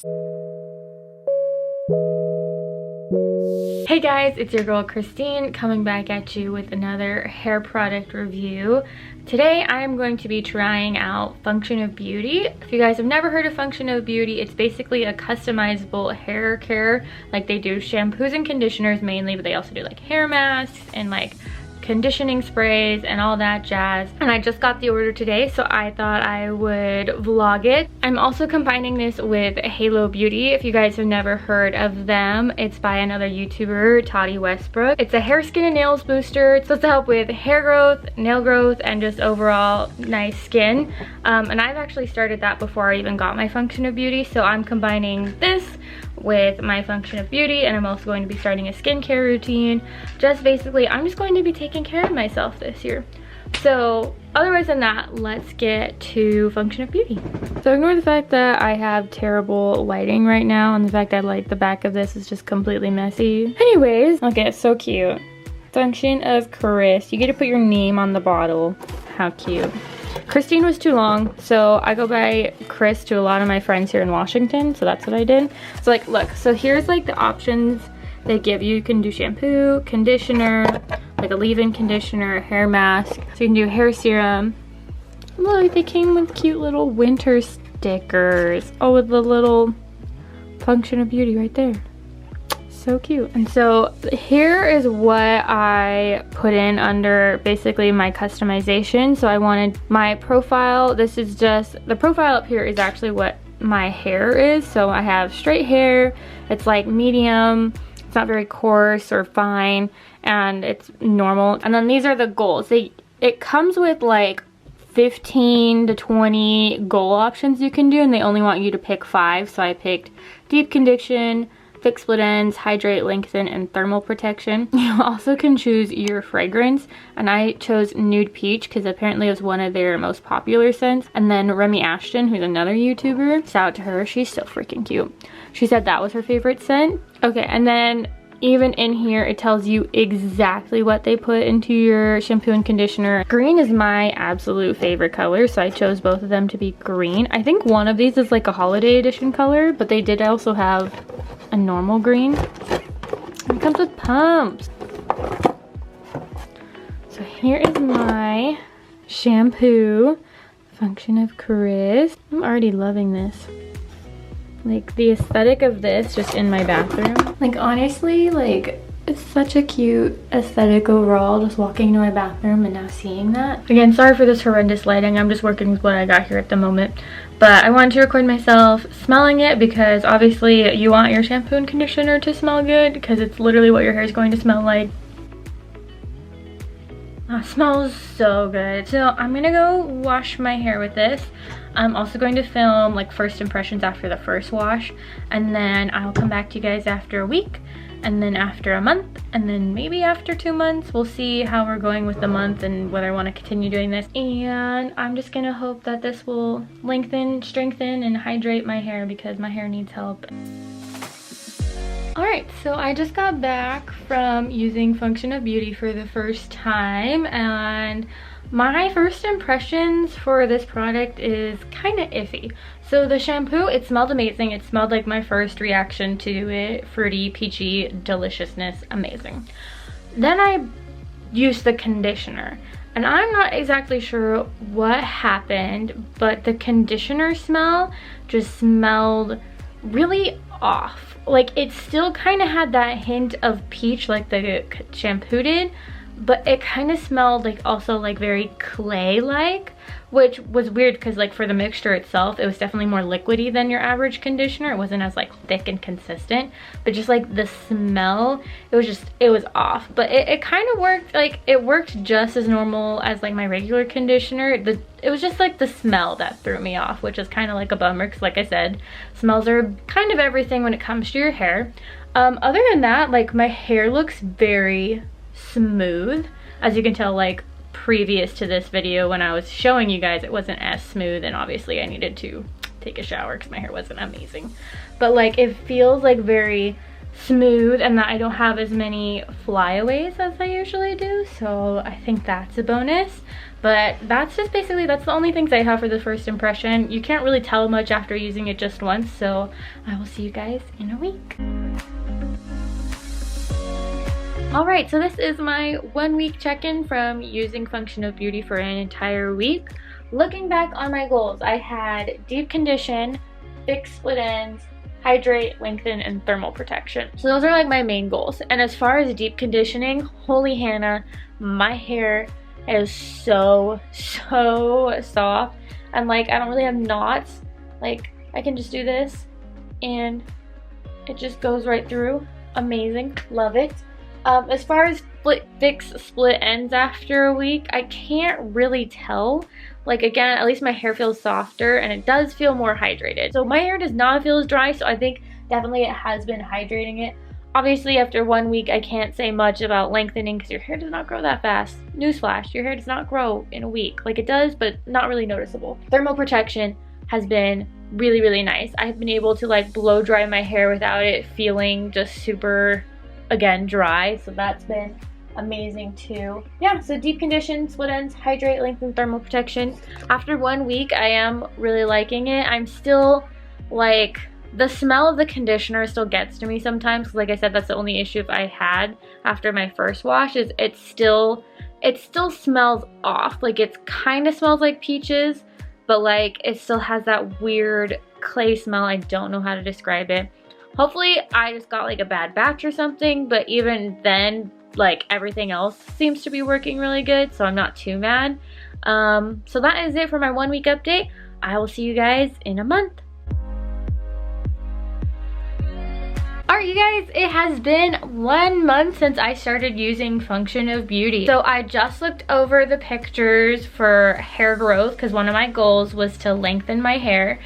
Hey guys, it's your girl Christine coming back at you with another hair product review. Today I'm going to be trying out Function of Beauty. If you guys have never heard of Function of Beauty, it's basically a customizable hair care. Like, they do shampoos and conditioners mainly, but they also do like hair masks and like conditioning sprays and all that jazz. And I just got the order today, so I thought I would vlog it. I'm also combining this with Halo Beauty. If you guys have never heard of them, it's by another YouTuber, Toddy Westbrook. It's a hair, skin, and nails booster. It's supposed to help with hair growth, nail growth, and just overall nice skin. And I've actually started that before I even got my Function of Beauty, so I'm combining this with my Function of Beauty, and I'm also going to be starting a skincare routine. Just basically, I'm just going to be taking care of myself this year. So otherwise than that, let's get to Function of Beauty. So ignore the fact that I have terrible lighting right now, and the fact that like the back of this is just completely messy. Anyways, okay, it's so cute. Function of Chris. You get to put your name on the bottle. How cute. Christene was too long, so I go by Chris to a lot of my friends here in Washington, so that's what I did. So like, look, so here's like the options they give you. You can do shampoo, conditioner, like a leave-in conditioner, hair mask. So you can do hair serum. Look, they came with cute little winter stickers. Oh, with the little Function of Beauty right there. So cute. And so here is what I put in under basically my customization. So I wanted my profile. This is just, the profile up here is actually what my hair is. So I have straight hair. It's like medium. It's not very coarse or fine, and it's normal. And then these are the goals. It comes with like 15 to 20 goal options you can do, and they only want you to pick 5. So I picked deep condition, fix split ends, hydrate, lengthen, and thermal protection. You also can choose your fragrance, and I chose Nude Peach because apparently it was one of their most popular scents. And then Remy Ashton, who's another YouTuber, shout out to her, she's so freaking cute. She said that was her favorite scent. Okay, and then even in here, it tells you exactly what they put into your shampoo and conditioner. Green is my absolute favorite color, so I chose both of them to be green. I think one of these is like a holiday edition color, but they did also have a normal green. It comes with pumps. So here is my shampoo, Function of Chris. I'm already loving this. Like, the aesthetic of this just in my bathroom. Like, honestly, like, it's such a cute aesthetic overall, just walking into my bathroom and now seeing that. Again, sorry for this horrendous lighting. I'm just working with what I got here at the moment. But I wanted to record myself smelling it because obviously you want your shampoo and conditioner to smell good because it's literally what your hair is going to smell like. Oh, it smells so good. So I'm gonna go wash my hair with this. I'm also going to film like first impressions after the first wash, and then I'll come back to you guys after a week, and then after a month, and then maybe after 2 months. We'll see how we're going with the month and whether I want to continue doing this. And I'm just gonna hope that this will lengthen, strengthen, and hydrate my hair because my hair needs help. Alright, so I just got back from using Function of Beauty for the first time, and my first impressions for this product is kind of iffy. So the shampoo, it smelled amazing. It smelled like my first reaction to it. Fruity, peachy, deliciousness, amazing. Then I used the conditioner, and I'm not exactly sure what happened, but the conditioner smell just smelled really off. Like, it still kind of had that hint of peach like the shampoo did, but it kind of smelled like also like very clay-like, which was weird because like for the mixture itself, it was definitely more liquidy than your average conditioner. It wasn't as like thick and consistent, but just like the smell, it was off. But it kind of worked, like it worked just as normal as like my regular conditioner. It was just like the smell that threw me off, which is kind of like a bummer because like I said, smells are kind of everything when it comes to your hair. Other than that, like my hair looks very smooth. As you can tell, like previous to this video when I was showing you guys, it wasn't as smooth, and obviously I needed to take a shower because my hair wasn't amazing. But like it feels like very smooth, and that I don't have as many flyaways as I usually do, so I think that's a bonus. But that's just basically, that's the only things I have for the first impression. You can't really tell much after using it just once, so I will see you guys in a week. Alright, so this is my 1 week check-in from using Function of Beauty for an entire week. Looking back on my goals, I had deep condition, fix split ends, hydrate, lengthen, and thermal protection. So those are like my main goals. And as far as deep conditioning, holy Hannah, my hair is so soft. And like, I don't really have knots. Like, I can just do this and it just goes right through. Amazing, love it. As far as fix split ends after a week, I can't really tell. Like, again, at least my hair feels softer and it does feel more hydrated. So my hair does not feel as dry, so I think definitely it has been hydrating it. Obviously, after 1 week, I can't say much about lengthening because your hair does not grow that fast. Newsflash, your hair does not grow in a week. Like, it does, but not really noticeable. Thermal protection has been really nice. I've been able to like blow dry my hair without it feeling just super, again, dry. So that's been amazing too. Yeah, so deep condition, split ends, hydrate, lengthen, thermal protection. After 1 week, I am really liking it. I'm still like, the smell of the conditioner still gets to me sometimes, because like I said, that's the only issue I had after my first wash, is it still smells off. Like, it kind of smells like peaches, but like it still has that weird clay smell. I don't know how to describe it. Hopefully I just got like a bad batch or something, but even then, like, everything else seems to be working really good, so I'm not too mad. So that is it for my 1 week update. I will see you guys in a month. Alright, you guys, it has been 1 month since I started using Function of Beauty. So I just looked over the pictures for hair growth because one of my goals was to lengthen my hair.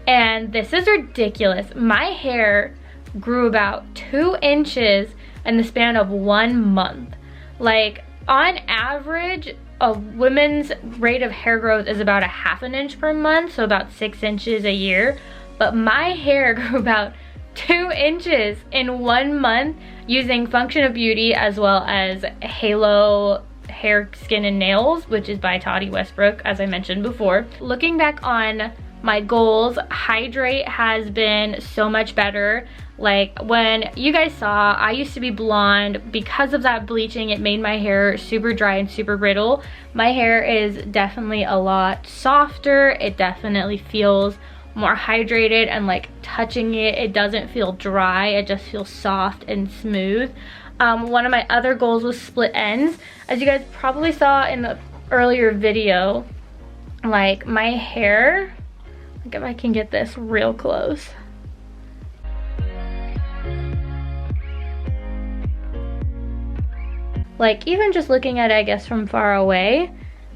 And this is ridiculous. My hair grew about 2 inches in the span of 1 month. Like, on average, a woman's rate of hair growth is about 1/2 inch per month, so about 6 inches a year. But my hair grew about 2 inches in 1 month using Function of Beauty, as well as Halo Hair, Skin, and Nails, which is by Toddy Westbrook, as I mentioned before. Looking back on my goals, hydrate has been so much better. Like, when you guys saw, I used to be blonde. Because of that bleaching, it made my hair super dry and super brittle. My hair is definitely a lot softer. It definitely feels more hydrated, and like touching it, it doesn't feel dry. It just feels soft and smooth. One of my other goals was split ends. As you guys probably saw in the earlier video, like, my hair, like, if I can get this real close, like, even just looking at it, I guess, from far away,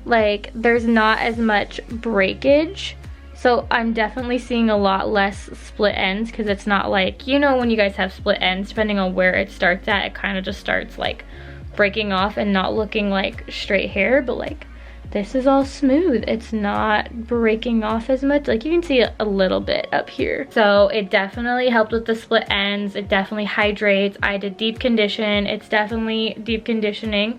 like, there's not as much breakage. So I'm definitely seeing a lot less split ends, because it's not like, you know, when you guys have split ends, depending on where it starts at, it kind of just starts like breaking off and not looking like straight hair. But like, this is all smooth. It's not breaking off as much. Like, you can see a little bit up here. So it definitely helped with the split ends. It definitely hydrates. I did deep condition. It's definitely deep conditioning.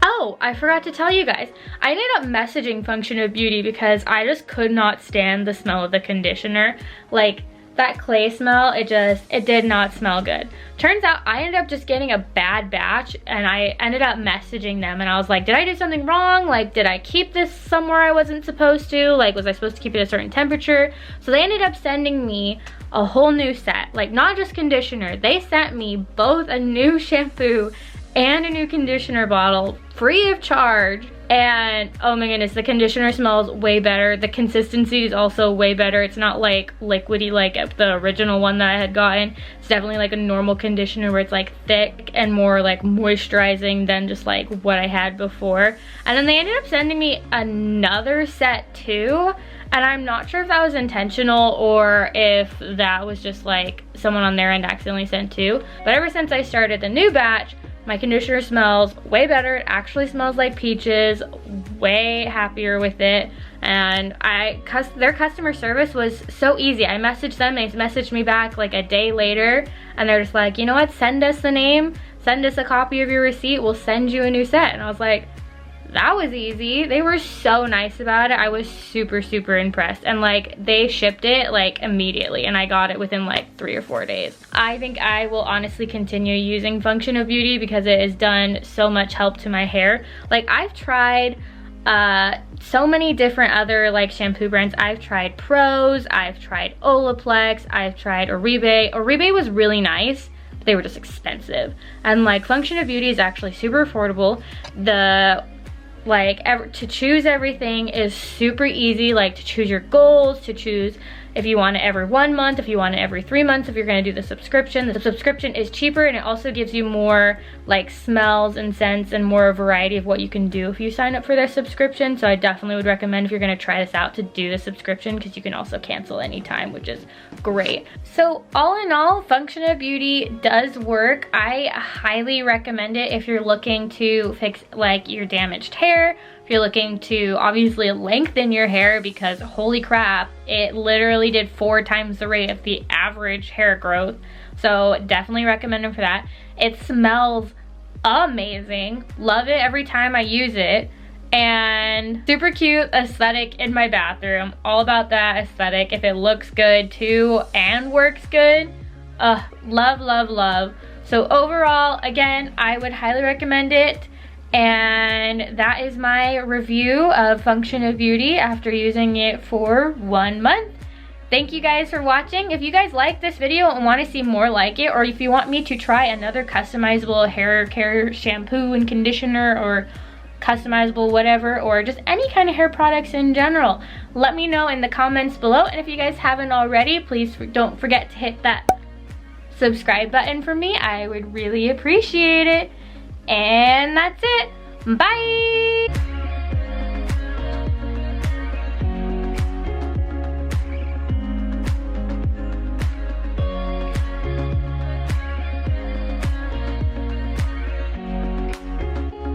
Oh, I forgot to tell you guys. I ended up messaging Function of Beauty because I just could not stand the smell of the conditioner. Like, that clay smell, it did not smell good. Turns out I ended up just getting a bad batch, and I ended up messaging them, and I was like, did I do something wrong? Like, did I keep this somewhere I wasn't supposed to? Like, was I supposed to keep it at a certain temperature? So they ended up sending me a whole new set. Like, not just conditioner. They sent me both a new shampoo and a new conditioner bottle, free of charge. And oh my goodness, the conditioner smells way better. The consistency is also way better. It's not like liquidy like the original one that I had gotten. It's definitely like a normal conditioner where it's like thick and more like moisturizing than just like what I had before. And then they ended up sending me another set too. And I'm not sure if that was intentional or if that was just like someone on their end accidentally sent two. But ever since I started the new batch, my conditioner smells way better. It actually smells like peaches. Way happier with it. And their customer service was so easy. I messaged them, they messaged me back like a day later, and they're just like, you know what, send us the name, send us a copy of your receipt, we'll send you a new set. And I was like, that was easy. They were so nice about it. I was super, super impressed. And like, they shipped it like immediately, and I got it within like 3 or 4 days. I think I will honestly continue using Function of Beauty because it has done so much help to my hair. Like, I've tried so many different other like shampoo brands. I've tried Prose, I've tried Olaplex, I've tried Oribe. Oribe was really nice. They were just expensive. And like, Function of Beauty is actually super affordable. The to choose everything is super easy, like to choose your goals, to choose if you want it every 1 month, if you want it every 3 months, if you're gonna do the subscription. The subscription is cheaper, and it also gives you more like smells and scents and more variety of what you can do if you sign up for their subscription. So I definitely would recommend, if you're gonna try this out, to do the subscription, because you can also cancel anytime, which is great. So all in all, Function of Beauty does work. I highly recommend it if you're looking to fix like your damaged hair, if you're looking to obviously lengthen your hair, because holy crap, it literally did 4 times the rate of the average hair growth. So definitely recommend it for that. It smells amazing. Love it every time I use it. And super cute aesthetic in my bathroom. All about that aesthetic. If it looks good too and works good, love, love, love. So overall, again, I would highly recommend it. And that is my review of Function of Beauty after using it for 1 month. Thank you guys for watching. If you guys like this video and want to see more like it, or if you want me to try another customizable hair care shampoo and conditioner, or customizable whatever, or just any kind of hair products in general, let me know in the comments below. And if you guys haven't already, please don't forget to hit that subscribe button for me. I would really appreciate it. And that's it. Bye!